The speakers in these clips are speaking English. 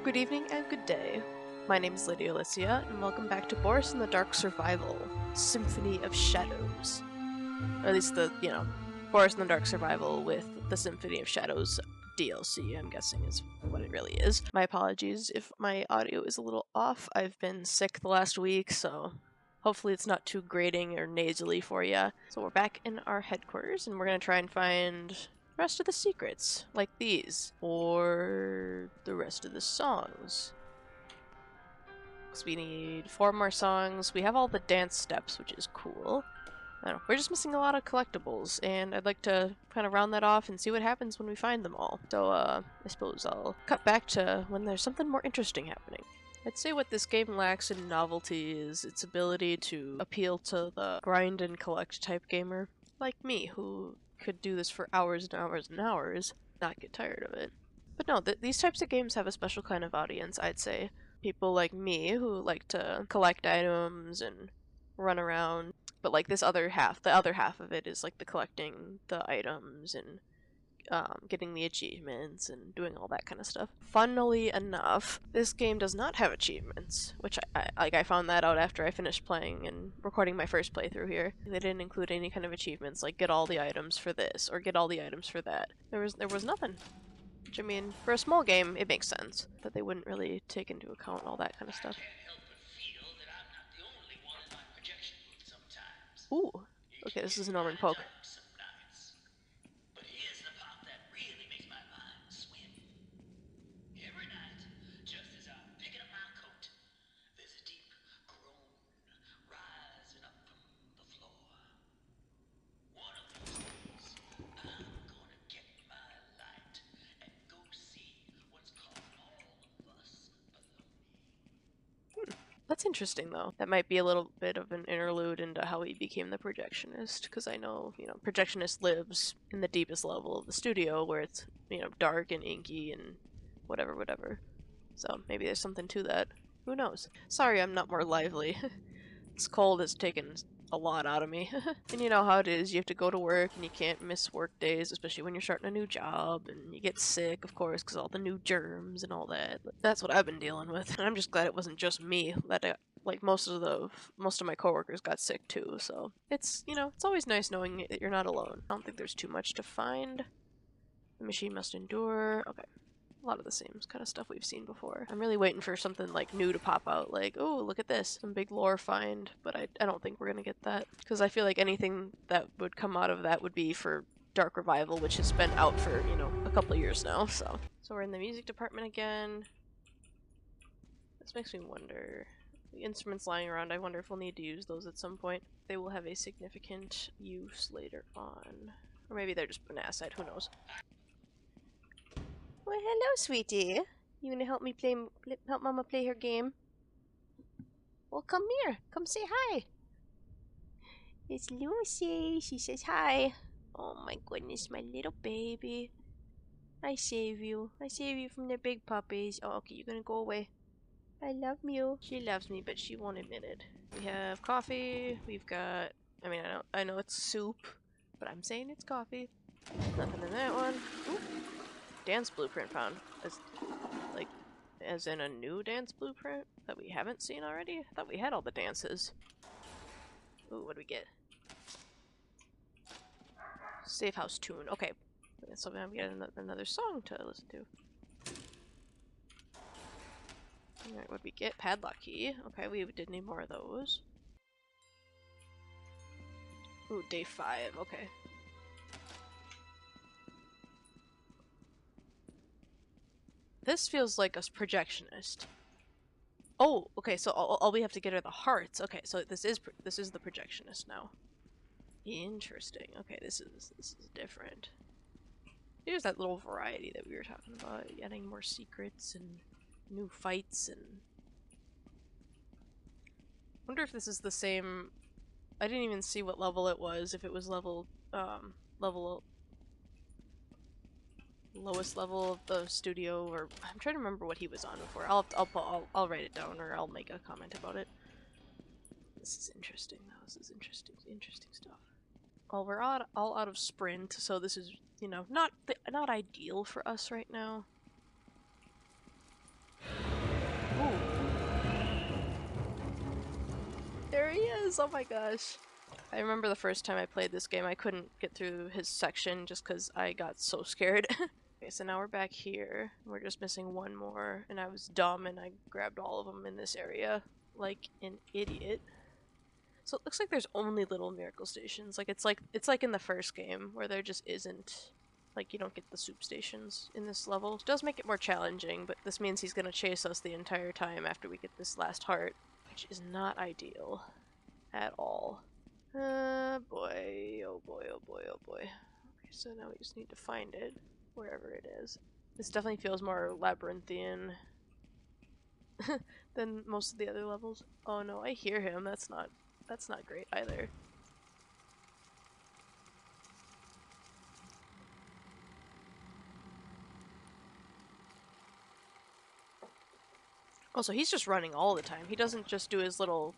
Good evening and good day. My name is Lydia Alicia, and welcome back to Boris and the Dark Survival Symphony of Shadows. Or at least Boris and the Dark Survival with the Symphony of Shadows DLC, I'm guessing is what it really is. My apologies if my audio is a little off. I've been sick the last week, so hopefully it's not too grating or nasally for you. So we're back in our headquarters, and we're going to try and find rest of the secrets, like these, or the rest of the songs. Because we need 4 more songs. We have all the dance steps, which is cool. I don't know, we're just missing a lot of collectibles, and I'd like to kind of round that off and see what happens when we find them all. So, I suppose I'll cut back to when there's something more interesting happening. I'd say what this game lacks in novelty is its ability to appeal to the grind and collect type gamer, like me, who could do this for hours and hours and hours, not get tired of it. But no, these types of games have a special kind of audience, I'd say. People like me who like to collect items and run around. But like this other half, the other half of it is like the collecting the items and getting the achievements and doing all that kind of stuff. Funnily enough, this game does not have achievements, which I found that out after I finished playing and recording my first playthrough here. They didn't include any kind of achievements like get all the items for this or get all the items for that. There was nothing. Which, I mean, for a small game, it makes sense that they wouldn't really take into account all that kind of stuff. Ooh, okay, this is a Norman Poke. That's interesting, though. That might be a little bit of an interlude into how he became the projectionist, because I know, projectionist lives in the deepest level of the studio, where it's, dark and inky and whatever. So maybe there's something to that. Who knows? Sorry I'm not more lively. This cold has taken a lot out of me. And you know how it is, you have to go to work and you can't miss work days, especially when you're starting a new job, and you get sick, of course, because all the new germs and all that. But that's what I've been dealing with, and I'm just glad it wasn't just me that like most of my coworkers got sick too, so it's it's always nice knowing that you're not alone. I don't think there's too much to find. The machine must endure. Okay. A lot of the same kind of stuff we've seen before. I'm really waiting for something like new to pop out, like, oh, look at this, some big lore find, but I don't think we're gonna get that, because I feel like anything that would come out of that would be for Dark Revival, which has been out for, a couple of years now, so. So we're in the music department again. This makes me wonder. The instruments lying around, I wonder if we'll need to use those at some point. They will have a significant use later on. Or maybe they're just an asset, who knows. Well, hello, sweetie. You gonna help me help Mama play her game? Well, come here. Come say hi. It's Lucy. She says hi. Oh my goodness, my little baby. I save you. I save you from the big puppies. Oh, okay, you're gonna go away. I love you. She loves me, but she won't admit it. We have coffee. We've got. I know it's soup, but I'm saying it's coffee. Nothing in that one. Ooh. Dance blueprint found. As in a new dance blueprint that we haven't seen already? I thought we had all the dances. Ooh, what do we get? Safe house tune. Okay. So now we get another song to listen to. Alright, what do we get? Padlock key. Okay, we did need more of those. Ooh, day 5. Okay. This feels like a projectionist. Oh, okay, so all we have to get are the hearts. Okay, so this is the projectionist now. Interesting. Okay, this is different. Here's that little variety that we were talking about, getting more secrets and new fights, and wonder if this is the same. I didn't even see what level it was, if it was level lowest level of the studio, or I'm trying to remember what he was on before. I'll write it down, or I'll make a comment about it. This is interesting though. This is interesting stuff. Well, we're all out of sprint, so this is, not ideal for us right now. is! Oh my gosh. I remember the first time I played this game, I couldn't get through his section just because I got so scared. Okay, so now we're back here. We're just missing one more, and I was dumb and I grabbed all of them in this area like an idiot. So it looks like there's only little miracle stations. It's like in the first game where there just isn't, like, you don't get the soup stations in this level. It does make it more challenging, but this means he's gonna chase us the entire time after we get this last heart, which is not ideal at all. Boy, oh boy, oh boy, oh boy. Okay, so now we just need to find it, wherever it is. This definitely feels more labyrinthian than most of the other levels. Oh no, I hear him. That's not great either. Also, he's just running all the time. He doesn't just do his little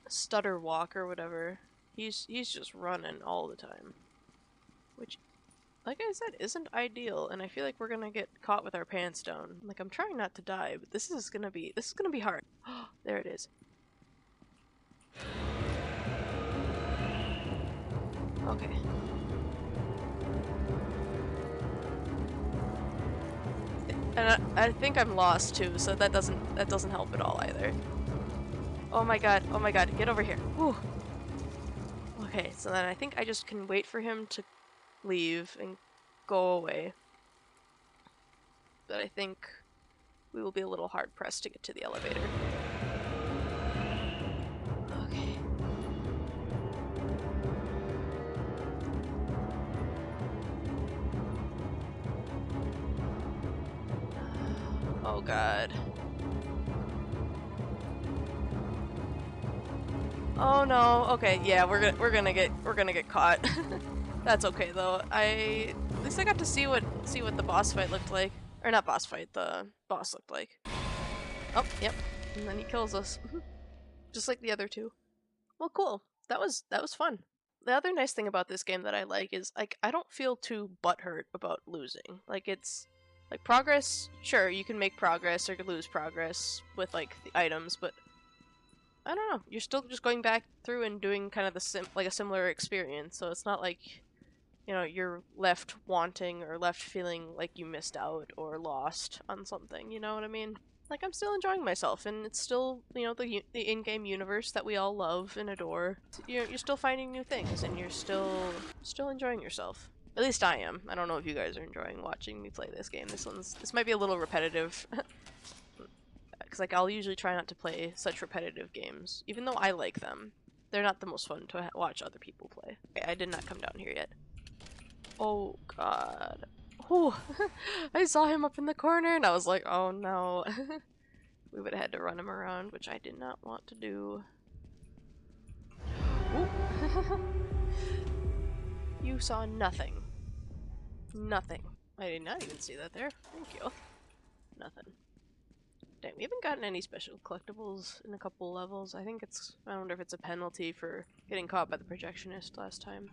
stutter walk or whatever. He's just running all the time. Which, like I said, isn't ideal, and I feel like we're gonna get caught with our pants down. Like, I'm trying not to die, but this is gonna be hard. There it is. Okay. And I think I'm lost too, so that doesn't help at all either. Oh my god, get over here. Whew. Okay, so then I think I just can wait for him to leave and go away. But I think we will be a little hard pressed to get to the elevator. Okay. Oh god. Oh no. Okay, yeah, we're gonna get caught. That's okay though. At least I got to see what the boss fight looked like. Or not boss fight, the boss looked like. Oh, yep. And then he kills us. Just like the other two. Well, cool. That was fun. The other nice thing about this game that I like is, like, I don't feel too butthurt about losing. Like, it's like progress, sure, you can make progress or lose progress with like the items, but I don't know, you're still just going back through and doing kind of a similar experience, so it's not like, you know, you're left wanting or left feeling like you missed out or lost on something, you know what I mean? Like, I'm still enjoying myself, and it's still, you know, the in-game universe that we all love and adore. You're still finding new things, and you're still enjoying yourself. At least I am. I don't know if you guys are enjoying watching me play this game. This might be a little repetitive. Because, like, I'll usually try not to play such repetitive games. Even though I like them, they're not the most fun to watch other people play. Okay, I did not come down here yet. Oh, God. Whew. I saw him up in the corner, and I was like, oh no. We would have had to run him around, which I did not want to do. You saw nothing. Nothing. I did not even see that there. Thank you. Nothing. Dang, we haven't gotten any special collectibles in a couple levels. I wonder if it's a penalty for getting caught by the projectionist last time.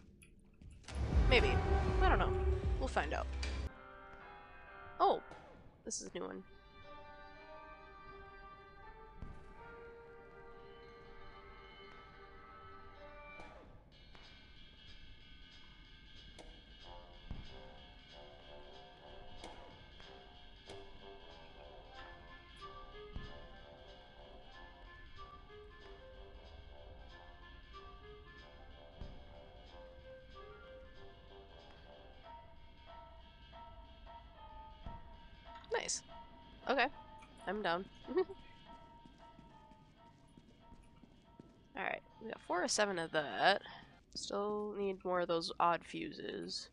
Maybe. I don't know. We'll find out. Oh! This is a new one. Nice. Okay. I'm down. Alright, we got 4 or 7 of that. Still need more of those odd fuses.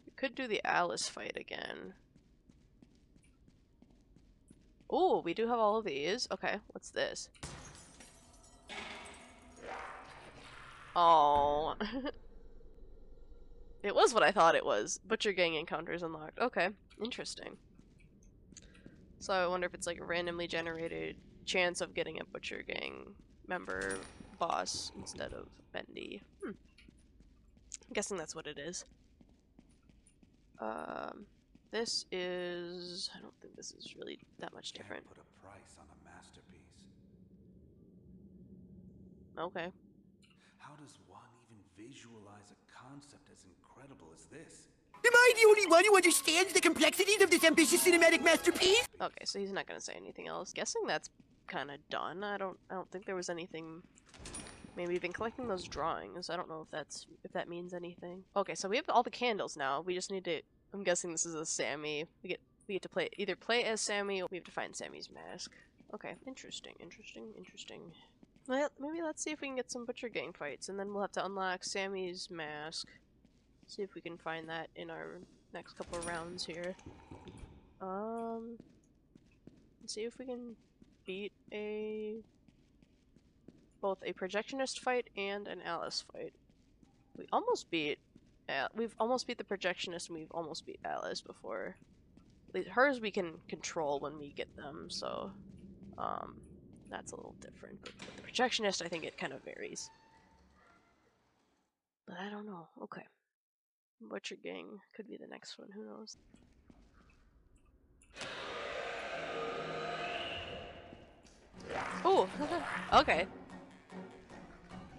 We could do the Alice fight again. Oh, we do have all of these. Okay, what's this? Oh. It was what I thought it was. Butcher Gang encounters unlocked. Okay, interesting. So I wonder if it's like a randomly generated chance of getting a Butcher Gang member boss instead of Bendy. I'm guessing that's what it is. This is... I don't think this is really that much different. Can't put a price on a masterpiece. Okay. does one even visualize a concept as incredible as this? Am I the only one who understands the complexities of this ambitious cinematic masterpiece? Okay, so he's not gonna say anything else. Guessing that's kind of done. I don't think there was anything. Maybe we've been collecting those drawings. I don't know if that means anything. Okay, so we have all the candles now. We just need to. I'm guessing this is a Sammy. We get to either play as Sammy or we have to find Sammy's mask. Okay, interesting. Well, maybe let's see if we can get some Butcher Gang fights, and then we'll have to unlock Sammy's mask. See if we can find that in our next couple of rounds here. Let's see if we can beat both a projectionist fight and an Alice fight. We've almost beat the projectionist and we've almost beat Alice before. At least hers we can control when we get them, so that's a little different. But with the projectionist, I think it kind of varies. But I don't know. Okay. Butcher Gang could be the next one, who knows? Oh! Okay.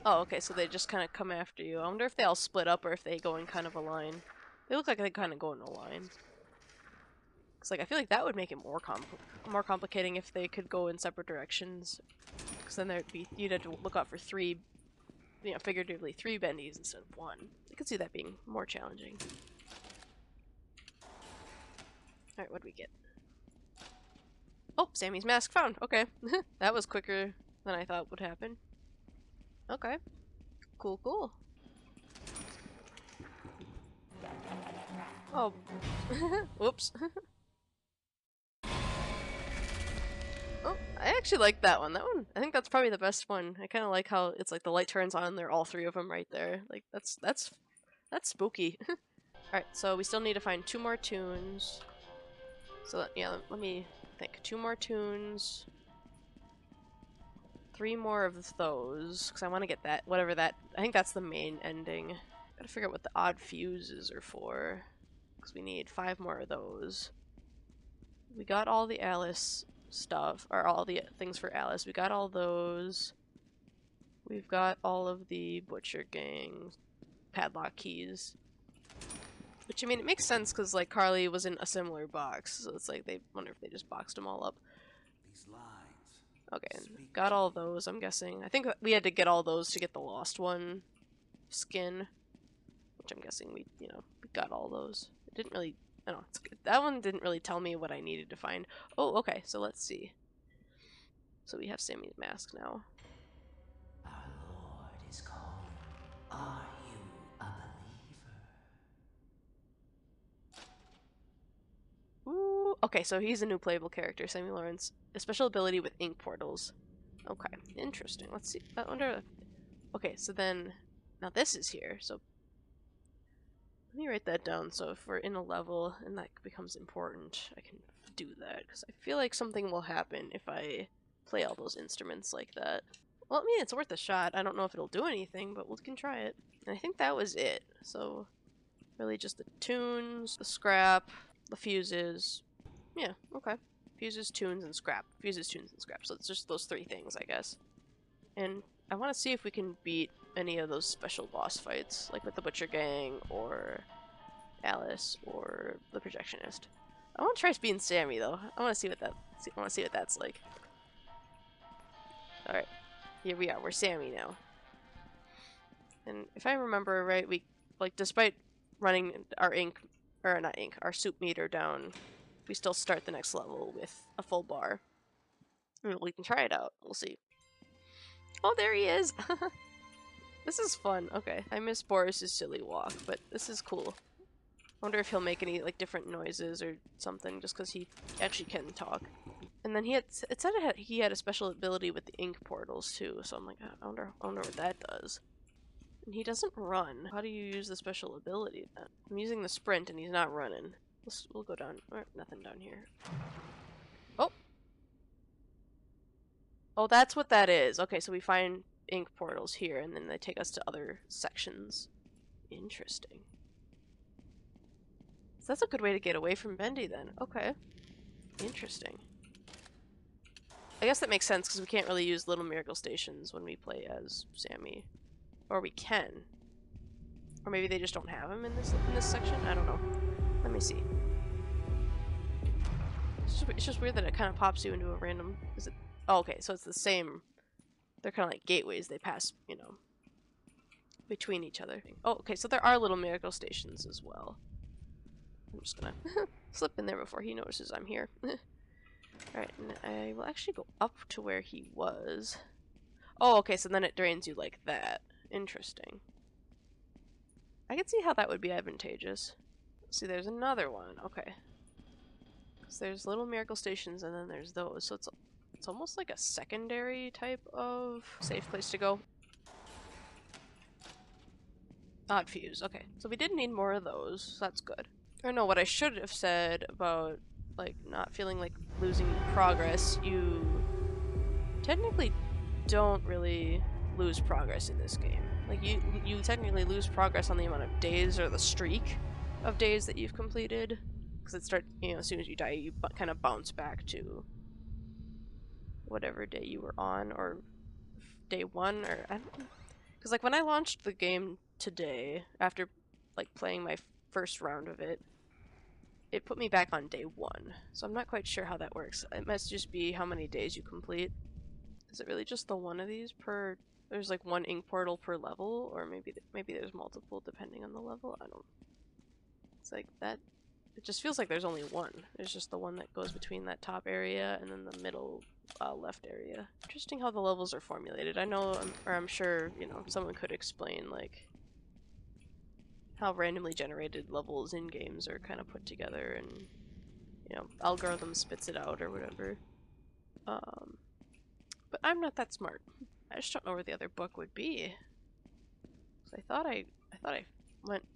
Oh, okay, so they just kind of come after you. I wonder if they all split up or if they go in kind of a line. They look like they kind of go in a line. Cause like I feel like that would make it more complicating if they could go in separate directions. Cause then you'd have to look out for three, figuratively 3 Bendys instead of 1. I could see that being more challenging. Alright, what do we get? Oh, Sammy's mask found! Okay. That was quicker than I thought would happen. Okay. Cool. Oh. Whoops. Oh, I actually like that one. I think that's probably the best one. I kind of like how it's like the light turns on and they're all 3 of them right there. Like, that's spooky. Alright, so we still need to find 2 more tunes. So, yeah, let me think. 2 more tunes. 3 more of those, because I want to get that, whatever that, I think that's the main ending. Gotta figure out what the odd fuses are for, because we need 5 more of those. We got all the Alice stuff, or all the things for Alice. We got all those. We've got all of the Butcher Gang padlock keys. Which, I mean, it makes sense, because, like, Carly was in a similar box, so it's like, they wonder if they just boxed them all up. These lines. Okay, got all those, I'm guessing. I think we had to get all those to get the Lost One skin. Which I'm guessing we got all those. It didn't really, I don't know, that one didn't really tell me what I needed to find. Oh, okay, so let's see. So we have Sammy's mask now. Our Lord is calling. Are you a believer? Ooh, okay, so he's a new playable character, Sammy Lawrence. A special ability with ink portals. Okay, interesting. Let's see. I wonder if... Okay, so then... Now this is here, so... Let me write that down, so if we're in a level and that becomes important, I can do that. Because I feel like something will happen if I play all those instruments like that. Well, I mean, it's worth a shot. I don't know if it'll do anything, but we can try it. And I think that was it. So, really just the tunes, the scrap, the fuses. Yeah, okay. Fuses, tunes, and scrap. Fuses, tunes, and scrap. So it's just those 3 things, I guess. And I want to see if we can beat any of those special boss fights, like with the Butcher Gang, or Alice, or the Projectionist. I want to try beating Sammy, though. I want to see what that's like. Alright. Here we are. We're Sammy now. And if I remember right, we, like, despite running our our soup meter down, we still start the next level with a full bar. And we can try it out. We'll see. Oh, there he is! This is fun. Okay, I miss Boris's silly walk, but this is cool. I wonder if he'll make any, like, different noises or something, just because he actually can talk. And then it said he had a special ability with the ink portals, too, so I'm like, I wonder what that does. And he doesn't run. How do you use the special ability then? I'm using the sprint and he's not running. We'll go down. Nothing down here. Oh! Oh, that's what that is. Okay, so we find ink portals here and then they take us to other sections. Interesting. So that's a good way to get away from Bendy then. Okay. Interesting. I guess that makes sense because we can't really use little miracle stations when we play as Sammy. Or we can. Or maybe they just don't have him in this section? I don't know. Let me see. It's just weird that it kind of pops you into a random... Is it... Oh, okay, so it's the same... They're kind of like gateways. They pass, you know, between each other. Oh, okay, so there are little miracle stations as well. I'm just gonna slip in there before he notices I'm here. Alright, and I will actually go up to where he was. Oh, okay, so then it drains you like that. Interesting. I can see how that would be advantageous. See, there's another one. Okay. So there's little miracle stations and then there's those. So it's almost like a secondary type of safe place to go. Odd fuse. Okay. So we did need more of those. So that's good. Or no, what I should have said about like not feeling like losing progress, you technically don't really lose progress in this game. Like you technically lose progress on the amount of days or the streak of days that you've completed, because it starts, you know, as soon as you die, you kind of bounce back to whatever day you were on, or day one, or I don't know. Because like when I launched the game today, after like playing my first round of it, it put me back on day one. So I'm not quite sure how that works. It must just be how many days you complete. Is it really just the one of these per... There's like one ink portal per level, or maybe there's multiple depending on the level? I don't... It's like that... It just feels like there's only one. There's just the one that goes between that top area and then the middle left area. Interesting how the levels are formulated. I know, or I'm sure, you know, someone could explain, like, how randomly generated levels in games are kind of put together and, you know, algorithm spits it out or whatever. But I'm not that smart. I just don't know where the other book would be. So I thought I went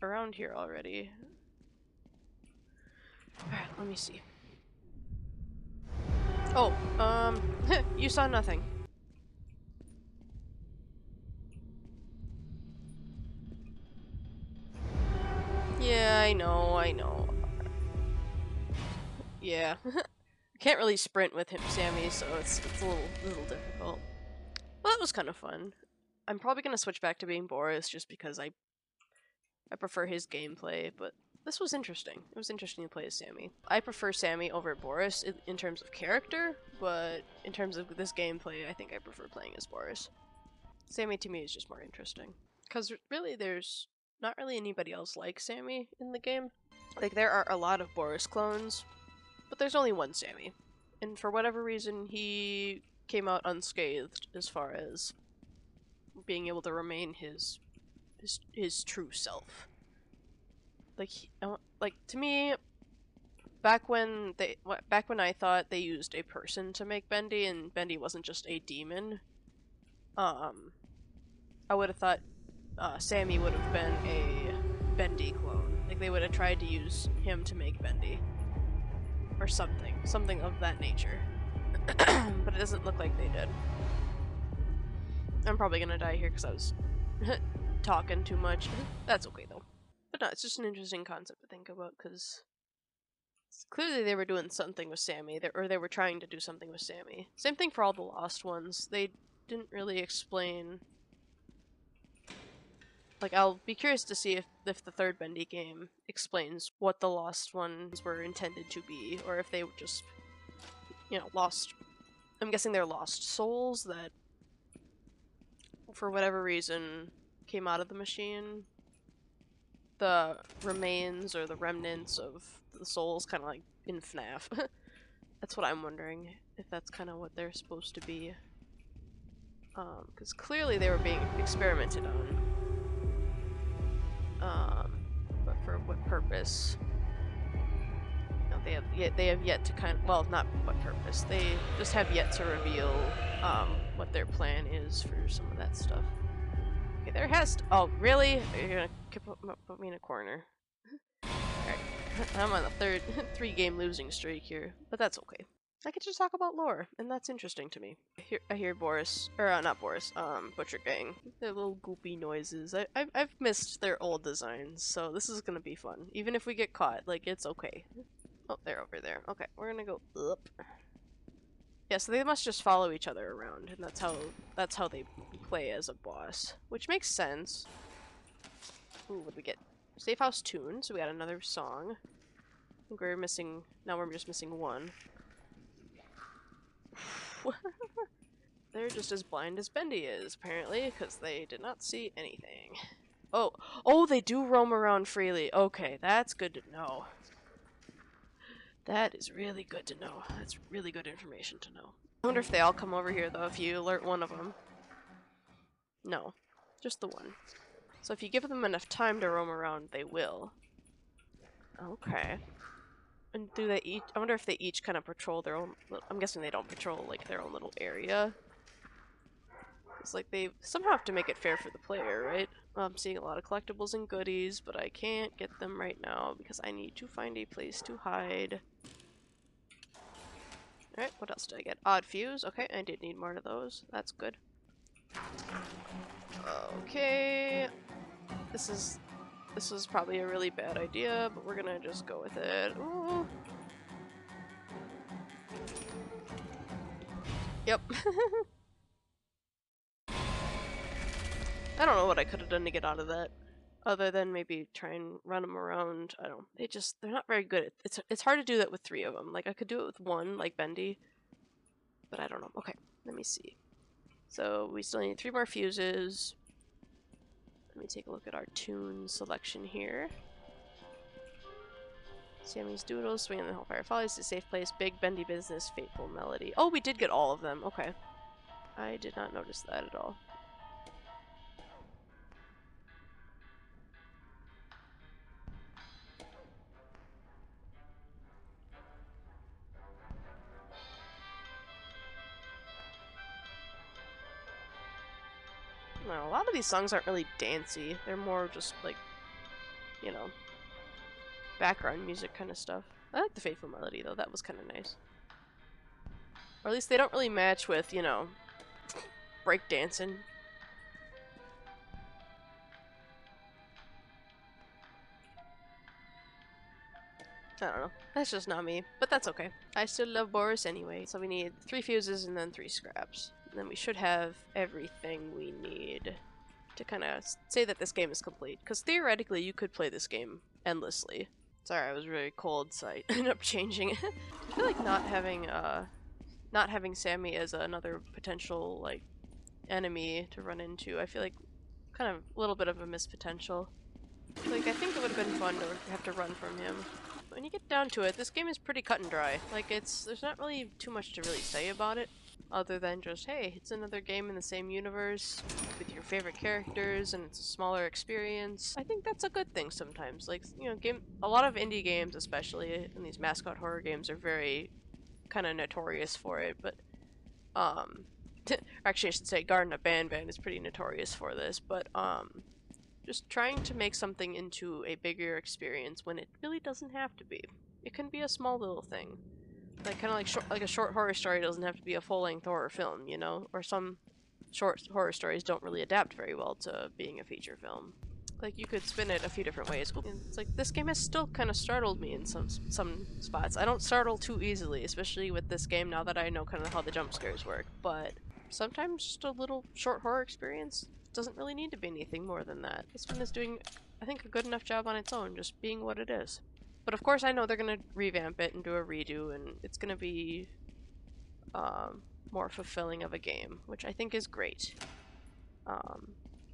around here already. Alright, let me see. Oh, you saw nothing. Yeah, I know. Yeah. Can't really sprint with him, Sammy, so it's a little difficult. Well, that was kind of fun. I'm probably gonna switch back to being Boris just because I prefer his gameplay, but this was interesting. It was interesting to play as Sammy. I prefer Sammy over Boris in terms of character, but in terms of this gameplay, I think I prefer playing as Boris. Sammy to me is just more interesting. Because really there's not really anybody else like Sammy in the game. Like, there are a lot of Boris clones, but there's only one Sammy. And for whatever reason, he came out unscathed as far as being able to remain his true self. Like to me, back when I thought they used a person to make Bendy, and Bendy wasn't just a demon, I would have thought Sammy would have been a Bendy clone. Like, they would have tried to use him to make Bendy. Or something of that nature. But it doesn't look like they did. I'm probably gonna die here because I was talking too much. That's okay though. But no, it's just an interesting concept to think about, because clearly they were doing something with Sammy, or they were trying to do something with Sammy. Same thing for all the Lost ones. They didn't really explain... Like, I'll be curious to see if the third Bendy game explains what the Lost ones were intended to be, or if they were just, you know, lost... I'm guessing they're lost souls that, for whatever reason, came out of the machine. The remains or the remnants of the souls, kind of like in FNAF. That's what I'm wondering, if that's kind of what they're supposed to be. Because clearly they were being experimented on. But for what purpose? You know, they have yet to kind of, well, not what purpose. They just have yet to reveal what their plan is for some of that stuff. Okay, there has to, oh, really? You're gonna put me in a corner. Alright, I'm on the three game losing streak here, but that's okay. I get to talk about lore, and that's interesting to me. I hear Boris, or not Boris, Butcher Gang. Their little goopy noises. I've missed their old designs, so this is gonna be fun. Even if we get caught, like, it's okay. Oh, they're over there. Okay, we're gonna go up. Yeah, so they must just follow each other around, and that's how they play as a boss, which makes sense. Ooh, what did we get? Safe house tune, so we got another song. I think we're missing, now we're just missing one. They're just as blind as Bendy is, apparently, because they did not see anything. Oh, oh, they do roam around freely. Okay, that's good to know. That is really good to know. That's really good information to know. I wonder if they all come over here, though, if you alert one of them. No, just the one. So if you give them enough time to roam around, they will. Okay. And do they each? I wonder if they each kind of patrol their own. I'm guessing they don't patrol like their own little area. It's like they somehow have to make it fair for the player, right? I'm seeing a lot of collectibles and goodies, but I can't get them right now because I need to find a place to hide. Alright, what else did I get? Odd fuse. Okay, I did need more of those. That's good. Okay. This is probably a really bad idea, but we're gonna just go with it. Ooh. Yep. I don't know what I could have done to get out of that, other than maybe try and run them around. I don't. They're not very good. It's hard to do that with 3 of them. Like I could do it with 1, like Bendy, but I don't know. Okay, let me see. So we still need 3 more fuses. Let me take a look at our tune selection here. Sammy's Doodles, Swinging the Hellfire Follies, A Safe Place, Big Bendy Business, Fateful Melody. Oh, we did get all of them. Okay. I did not notice that at all. No, a lot of these songs aren't really dancey. They're more just like, you know, background music kind of stuff. I like the Fateful Melody though, that was kind of nice. Or at least they don't really match with, you know, breakdancing. I don't know. That's just not me, but that's okay. I still love Boris anyway. So we need 3 fuses and then 3 scraps. And then we should have everything we need to kind of say that this game is complete. Because theoretically, you could play this game endlessly. Sorry, I was really cold, so I ended up changing it. I feel like not having Sammy as another potential like enemy to run into. I feel like kind of a little bit of a missed potential. Like I think it would have been fun to have to run from him. When you get down to it, this game is pretty cut and dry. Like there's not really too much to really say about it, other than just, hey, it's another game in the same universe with your favorite characters, and it's a smaller experience. I think that's a good thing sometimes. Like, you know, a lot of indie games, especially in these mascot horror games, are very kind of notorious for it. But actually, I should say, Garden of Banban is pretty notorious for this. But just trying to make something into a bigger experience when it really doesn't have to be. It can be a small little thing. Like, kind of like a short horror story doesn't have to be a full-length horror film, you know? Or some short horror stories don't really adapt very well to being a feature film. Like, you could spin it a few different ways. It's like, this game has still kind of startled me in some spots. I don't startle too easily, especially with this game now that I know kind of how the jump scares work, but sometimes just a little short horror experience doesn't really need to be anything more than that. This one is doing, I think, a good enough job on its own, just being what it is. But of course I know they're gonna revamp it and do a redo, and it's gonna be more fulfilling of a game, which I think is great. I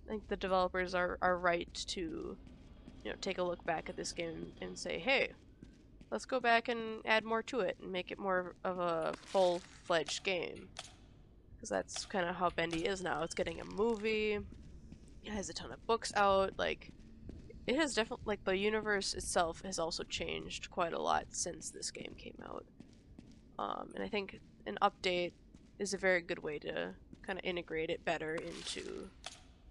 think the developers are right to, you know, take a look back at this game and say, hey, let's go back and add more to it and make it more of a full-fledged game. Because that's kind of how Bendy is now. It's getting a movie, it has a ton of books out, like, it has definitely, like, the universe itself has also changed quite a lot since this game came out. And I think an update is a very good way to kind of integrate it better into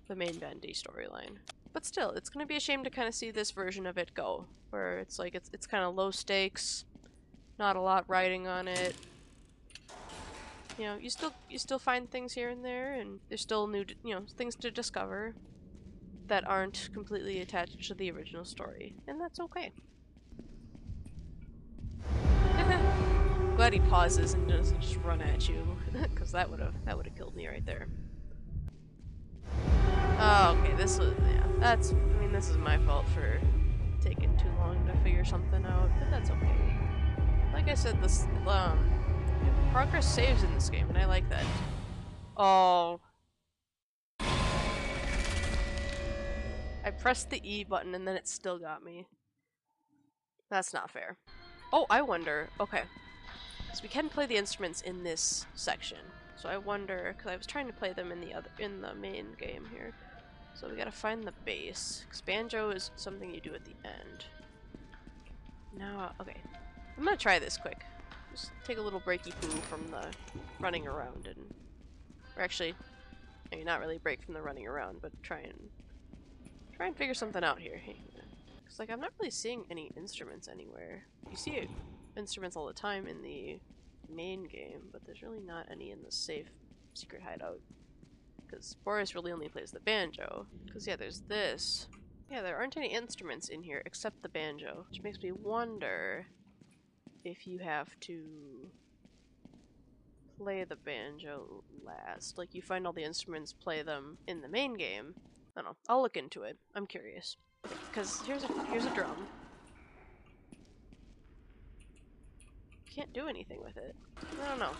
the main Bendy storyline. But still, it's gonna be a shame to kind of see this version of it go, where it's like, it's kind of low stakes, not a lot riding on it. You know, you still find things here and there, and there's still new, you know, things to discover that aren't completely attached to the original story, and that's okay. Glad he pauses and doesn't just run at you, because that would have killed me right there. Oh, okay, this was, yeah, that's, I mean, this is my fault for taking too long to figure something out, but that's okay. Like I said, this, progress saves in this game, and I like that. Oh. I pressed the E button and then it still got me. That's not fair. Oh, I wonder, okay. So we can play the instruments in this section. So I wonder, because I was trying to play them in the main game here. So we gotta find the bass, because banjo is something you do at the end. Now, okay. I'm gonna try this quick. Just take a little breaky poo from the running around and... Or actually, maybe not really break from the running around, but try and figure something out here. Because, like, I'm not really seeing any instruments anywhere. You see instruments all the time in the main game, but there's really not any in the safe secret hideout. Because Boris really only plays the banjo. Because, yeah, there's this. Yeah, there aren't any instruments in here except the banjo, which makes me wonder if you have to play the banjo last. Like, you find all the instruments, play them in the main game. I don't know. I'll look into it. I'm curious. Because here's a drum. Can't do anything with it. I don't know.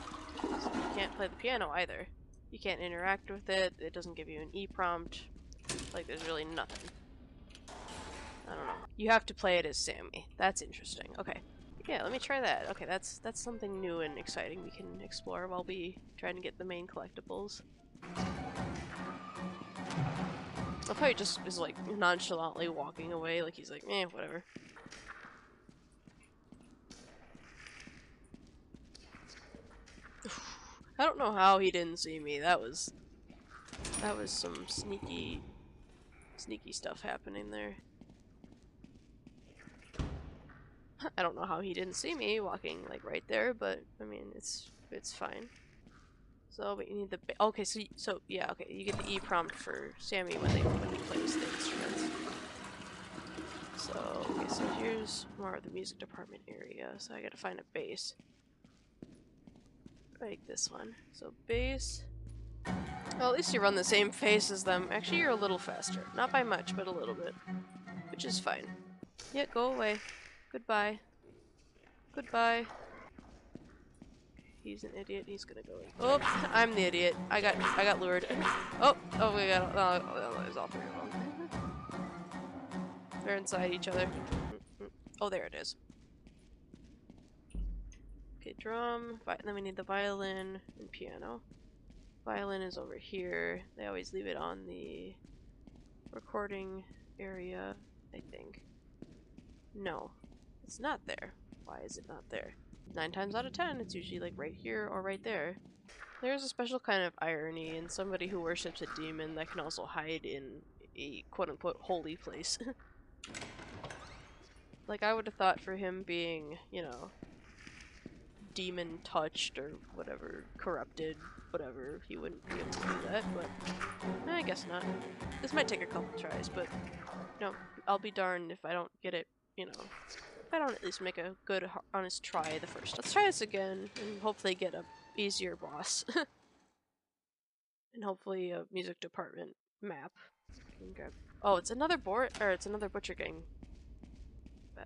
You can't play the piano either. You can't interact with it. It doesn't give you an E prompt. Like, there's really nothing. I don't know. You have to play it as Sammy. That's interesting. Okay. Yeah, let me try that. Okay, that's something new and exciting we can explore while we try to get the main collectibles. I'll probably just is like nonchalantly walking away, like he's like, eh, whatever. I don't know how he didn't see me. That was some sneaky stuff happening there. I don't know how he didn't see me walking like right there, but I mean it's fine. So but you need the okay. So yeah, okay. You get the E prompt for Sammy when he plays the instruments. So okay, so here's more of the music department area. So I gotta find a bass. Like this one. So bass. Well, at least you run the same pace as them. Actually, you're a little faster. Not by much, but a little bit. Which is fine. Yeah, go away. Goodbye. Goodbye. He's an idiot. He's gonna go in. Oops, I'm the idiot. I got lured. Oh, we got. Oh, there's all three of them. They're inside each other. Oh, there it is. Okay, drum. Then we need the violin and piano. Violin is over here. They always leave it on the recording area, I think. No, it's not there. Why is it not there? 9 times out of 10, it's usually like right here or right there. There's a special kind of irony in somebody who worships a demon that can also hide in a quote-unquote holy place. Like, I would have thought for him being, you know, demon-touched or whatever, corrupted, whatever, he wouldn't be able to do that, but I guess not. This might take a couple tries, but, you know, I'll be darned if I don't get it, you know, if I don't at least make a good, honest try the first. Let's try this again, and hopefully get a easier boss. And hopefully a music department map. Oh, it's another it's another butcher gang.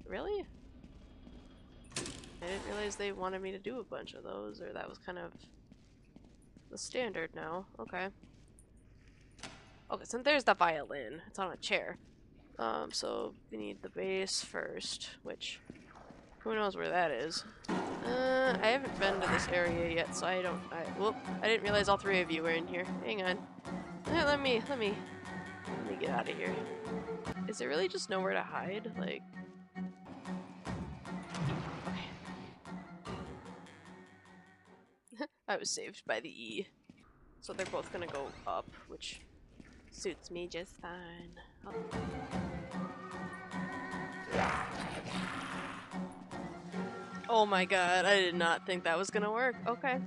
Really? I didn't realize they wanted me to do a bunch of those, or that was kind of the standard now. Okay. Okay, so there's the violin. It's on a chair. So we need the bass first, which who knows where that is. I haven't been to this area yet, so I didn't realize all three of you were in here. Hang on. Let me get out of here. Is there really just nowhere to hide? Like, okay. I was saved by the E. So they're both gonna go up, which suits me just fine. Oh. Oh my god, I did not think that was gonna work. Okay.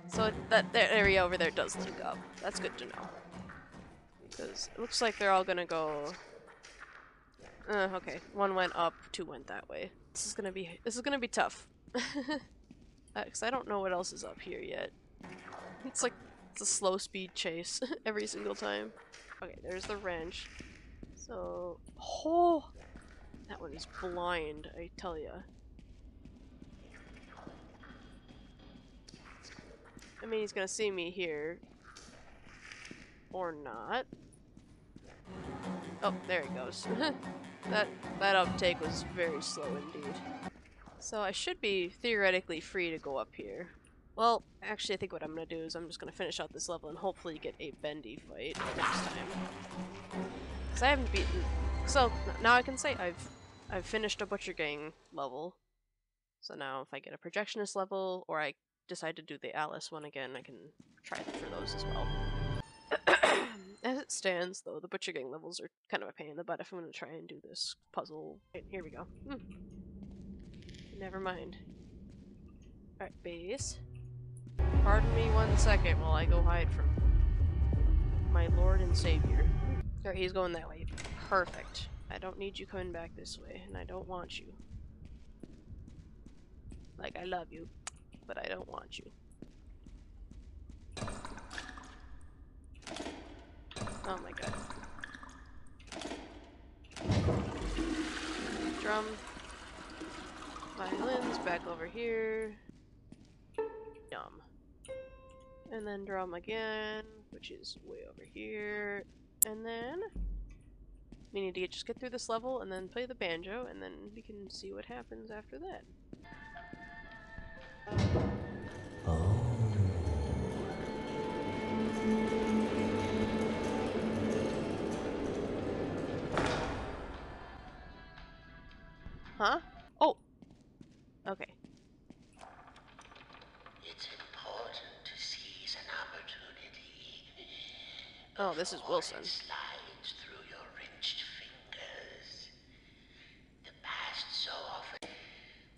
So that area over there does link up. That's good to know. Because it looks like they're all gonna go... okay. One went up, 2 went that way. This is gonna be tough. Because I don't know what else is up here yet. It's It's a slow speed chase every single time. Okay, there's the wrench. So, oh, that one is blind, I tell ya. I mean, he's gonna see me here. Or not. Oh, there he goes. that uptake was very slow indeed. So I should be theoretically free to go up here. Well, actually I think what I'm gonna do is I'm just gonna finish out this level and hopefully get a Bendy fight next time. Because I haven't beaten... So, now I can say I've finished a Butcher Gang level. So now if I get a Projectionist level, or I decide to do the Alice one again, I can try for those as well. As it stands, though, the Butcher Gang levels are kind of a pain in the butt if I'm going to try and do this puzzle. Right, here we go. Never mind. Alright, base. Pardon me 1 second while I go hide from my lord and savior. Alright, he's going that way. Perfect. I don't need you coming back this way, and I don't want you. Like, I love you, but I don't want you. Oh my god. Drum. Violins back over here. Yum. And then drum again, which is way over here. And then we need to just get through this level and then play the banjo, and then we can see what happens after that. Huh? Oh! Okay. It's important to seize an opportunity. Oh, this is Wilson. It slides through your wrenched fingers. The past so often,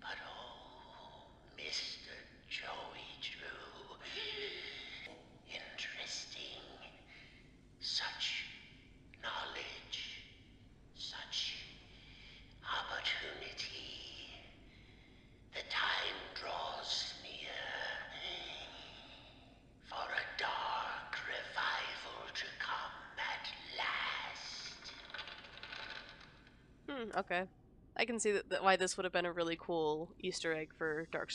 but oh, Mr. Joey Drew. Interesting. Such knowledge. Such opportunity. The time draws near for a dark revival to come at last. Okay. I can see that why this would have been a really cool Easter egg for Dark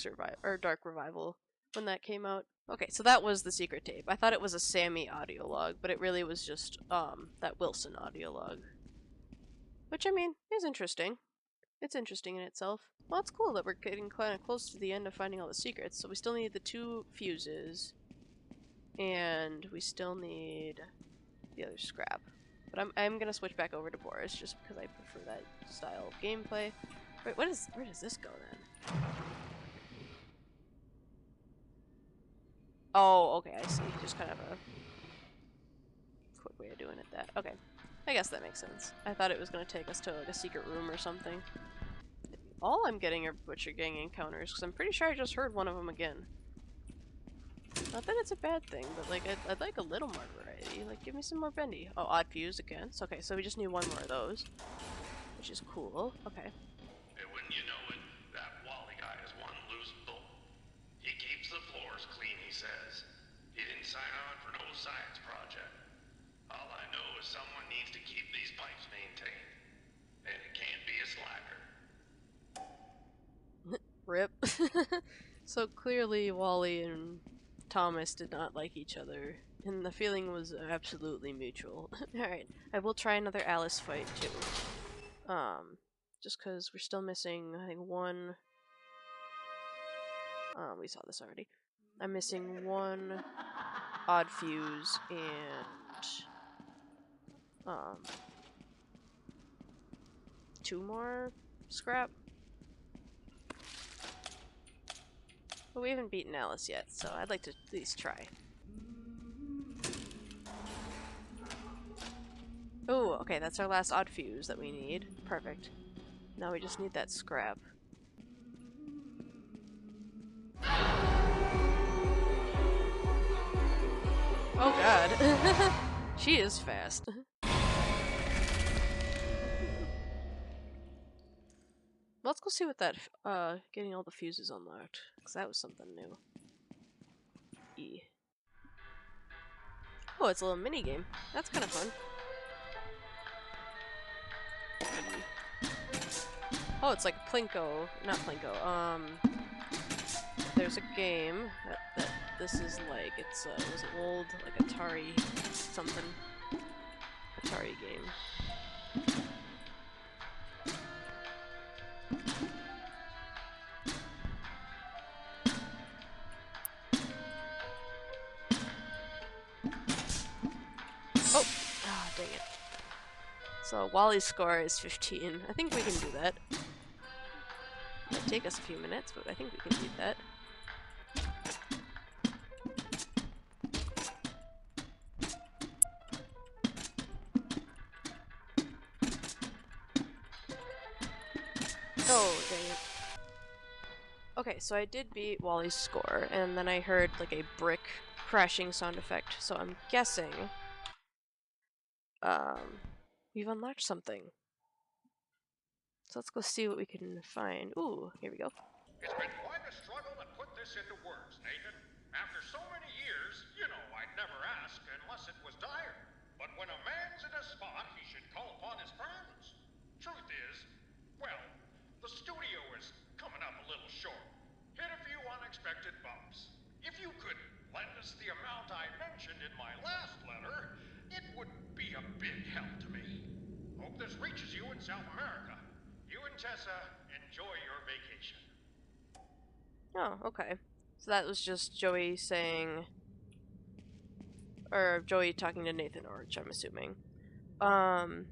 Revival when that came out. Okay, so that was the secret tape. I thought it was a Sammy audio log, but it really was just that Wilson audio log. Which, I mean, is interesting. It's interesting in itself. Well, it's cool that we're getting kind of close to the end of finding all the secrets. So we still need the 2 fuses, and we still need the other scrap. But I'm gonna switch back over to Boris just because I prefer that style of gameplay. Wait, where does this go then? Oh, okay, I see. Just kind of a quick way of doing it. That okay. I guess that makes sense. I thought it was gonna take us to like a secret room or something. All I'm getting are Butcher Gang encounters, because I'm pretty sure I just heard one of them again. Not that it's a bad thing, but like I'd like a little more variety. Like, give me some more Bendy. Oh, odd fuse again. So, okay, so we just need 1 more of those, which is cool. Okay. And when you know it, that Wally guy is one loose bolt. He keeps the floors clean, he says. He didn't sign on for no science project. All I know is someone needs to keep these pipes maintained. And it can't be a slacker. Rip. So clearly Wally and Thomas did not like each other, and the feeling was absolutely mutual. Alright, I will try another Alice fight too. Just because we're still missing, I think, 1... we saw this already. I'm missing 1 odd fuse and 2 more scrap. But we haven't beaten Alice yet, so I'd like to at least try. Oh, okay, that's our last odd fuse that we need. Perfect. Now we just need that scrap. Oh god. She is fast. Let's go see what that, getting all the fuses unlocked. Because that was something new. E. Oh, it's a little mini game. That's kind of fun. Oh, it's like Plinko, not Plinko. There's a game that this is like. It's it was an old like Atari something Atari game. Oh, ah, dang it. So Wally's score is 15. I think we can do that. Might take us a few minutes, but I think we can beat that. Oh, dang it. Okay, so I did beat Wally's score, and then I heard like a brick crashing sound effect, so I'm guessing we've unlocked something. So let's go see what we can find. Ooh, here we go. It's been quite a struggle to put this into words, Nathan. After so many years, you know I'd never ask unless it was dire. But when a man's in a spot, he should call upon his friends. Truth is, well, the studio is coming up a little short. Hit a few unexpected bumps. If you could lend us the amount I mentioned in my last letter, it would be a big help to me. Hope this reaches you in South America. You and Tessa enjoy your vacation. Oh, okay. So that was just Joey saying, or Joey talking to Nathan Orch, I'm assuming. But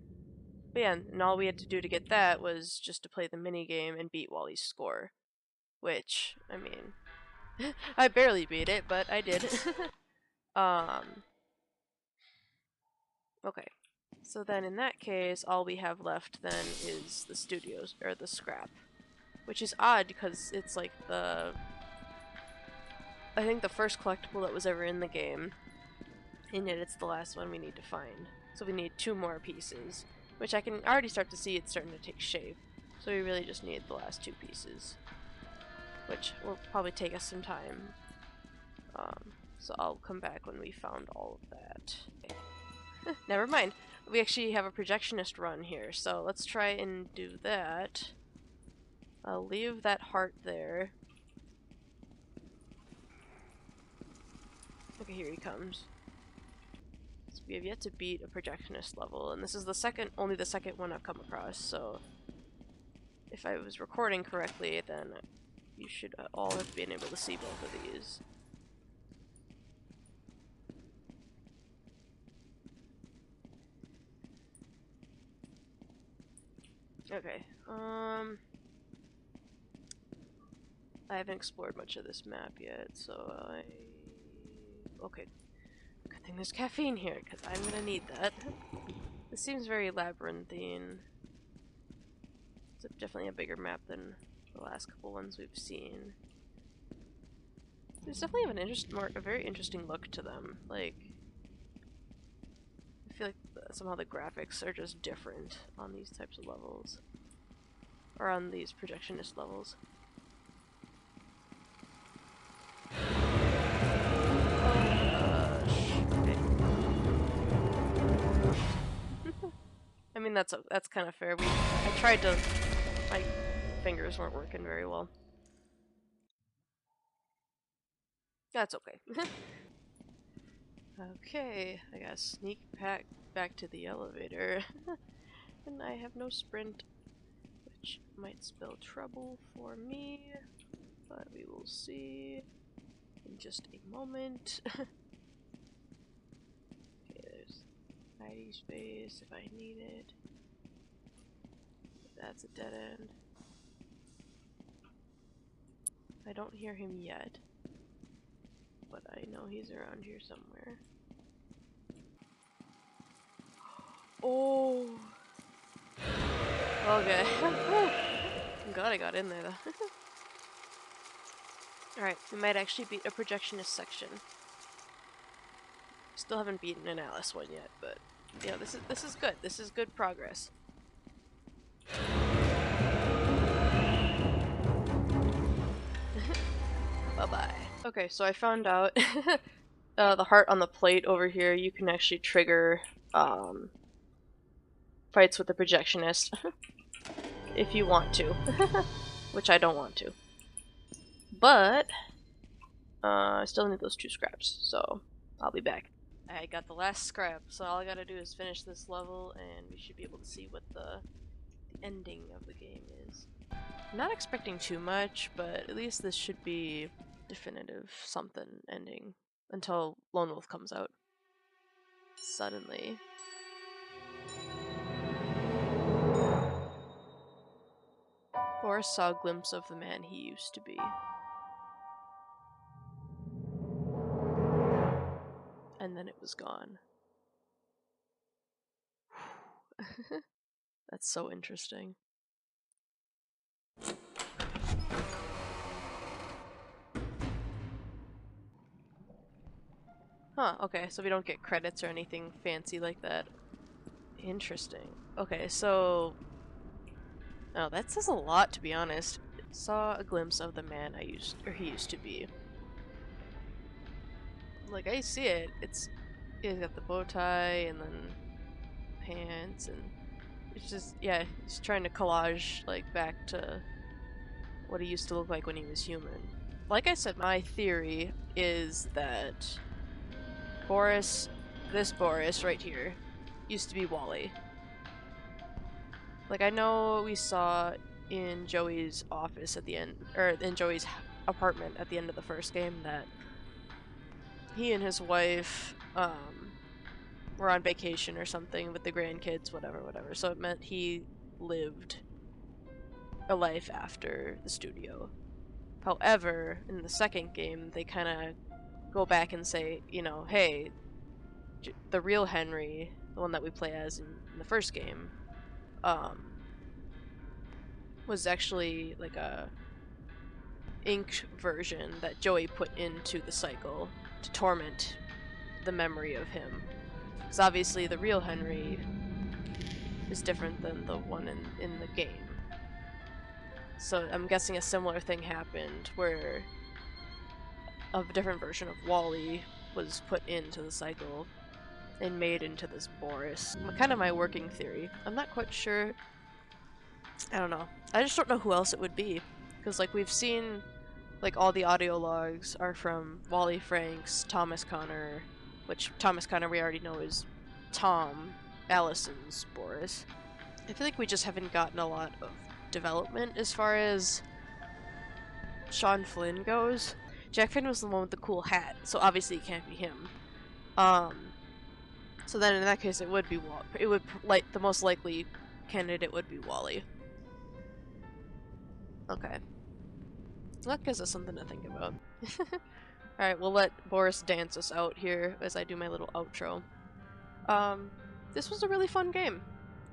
yeah, and all we had to do to get that was just to play the mini game and beat Wally's score. Which, I mean, I barely beat it, but I did. Okay. So then in that case, all we have left then is the studios, or the scrap. Which is odd, because it's like I think the first collectible that was ever in the game, and yet it's the last one we need to find. So we need 2 more pieces, which I can already start to see it's starting to take shape. So we really just need the last 2 pieces, which will probably take us some time. So I'll come back when we found all of that. Okay. Never mind. We actually have a projectionist run here, so let's try and do that. I'll leave that heart there. Okay, here he comes. So we have yet to beat a projectionist level, and this is only the second one I've come across, so if I was recording correctly, then you should all have been able to see both of these. Okay, I haven't explored much of this map yet, so okay. Good thing there's caffeine here, because I'm gonna need that. This seems very labyrinthine. It's definitely a bigger map than the last couple ones we've seen. There's definitely a very interesting look to them. Like, I feel like somehow the graphics are just different on these types of levels. Or on these projectionist levels. I mean, that's kind of fair. I tried to... My fingers weren't working very well. That's okay. Okay, I gotta sneak back to the elevator. And I have no sprint, which might spell trouble for me, but we will see in just a moment. Okay, there's hiding space if I need it. That's a dead end. I don't hear him yet, but I know he's around here somewhere. Oh! Okay. I'm glad I got in there though. Alright, we might actually beat a projectionist section. Still haven't beaten an Alice one yet, but yeah, this is good. This is good progress. Bye-bye. Okay, so I found out the heart on the plate over here, you can actually trigger fights with the projectionist if you want to, which I don't want to. But I still need those 2 scraps, so I'll be back. I got the last scrap, so all I gotta do is finish this level, and we should be able to see what the ending of the game is. I'm not expecting too much, but at least this should be definitive something ending until Lone Wolf comes out. Suddenly. Boris saw a glimpse of the man he used to be. And then it was gone. That's so interesting. Huh, okay, so we don't get credits or anything fancy like that. Interesting. Okay, so... Oh, that says a lot, to be honest. Saw a glimpse of the man he used to be. Like, I see it. He's got the bow tie and then pants, and it's just, yeah, he's trying to collage, like, back to what he used to look like when he was human. Like I said, my theory is that this Boris right here, used to be Wally. Like, I know we saw in Joey's office at the end, or in Joey's apartment at the end of the first game, that he and his wife, were on vacation or something with the grandkids, whatever. So it meant he lived a life after the studio. However, in the second game, they kind of go back and say, you know, hey, the real Henry, the one that we play as in the first game, was actually like a inked version that Joey put into the cycle to torment the memory of him. Because obviously the real Henry is different than the one in the game. So I'm guessing a similar thing happened where a different version of Wally was put into the cycle and made into this Boris. Kind of my working theory. I'm not quite sure. I don't know. I just don't know who else it would be. Because, like, we've seen, like, all the audio logs are from Wally Franks, Thomas Connor, which Thomas Connor we already know is Tom, Allison's Boris. I feel like we just haven't gotten a lot of development as far as Sean Flynn goes. Jack Finn was the one with the cool hat, so obviously it can't be him. So then in that case it would be like the most likely candidate would be Wally. Okay. That gives us something to think about. Alright, we'll let Boris dance us out here as I do my little outro. This was a really fun game.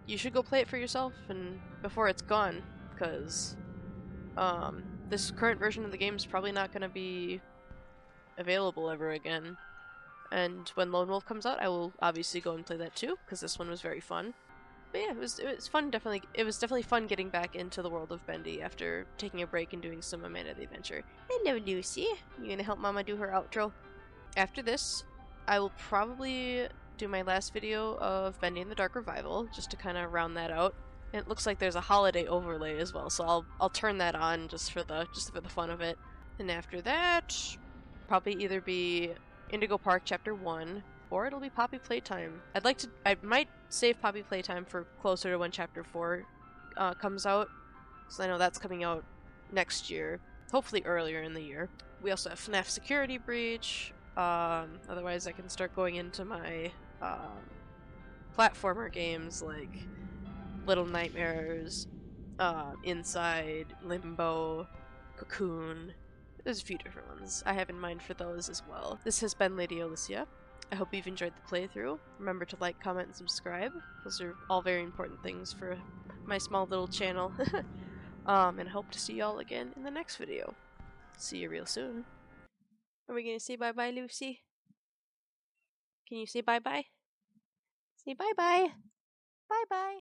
You should go play it for yourself and before it's gone, because this current version of the game is probably not going to be available ever again. And when Lone Wolf comes out, I will obviously go and play that too, because this one was very fun. But yeah, it was fun. It was definitely fun getting back into the world of Bendy after taking a break and doing some Amanda the Adventure. Hello, Lucy. You gonna help Mama do her outro? After this, I will probably do my last video of Bendy and the Dark Revival, just to kind of round that out. And it looks like there's a holiday overlay as well, so I'll turn that on just for the fun of it. And after that, probably either be Indigo Park Chapter 1, or it'll be Poppy Playtime. I might save Poppy Playtime for closer to when Chapter 4 comes out, because I know that's coming out next year, hopefully earlier in the year. We also have FNAF Security Breach, otherwise I can start going into my platformer games like Little Nightmares, Inside, Limbo, Cocoon. There's a few different ones I have in mind for those as well. This has been Lady Alicia. I hope you've enjoyed the playthrough. Remember to like, comment, and subscribe. Those are all very important things for my small little channel. And I hope to see y'all again in the next video. See you real soon. Are we gonna say bye-bye, Lucy? Can you say bye-bye? Say bye-bye. Bye-bye.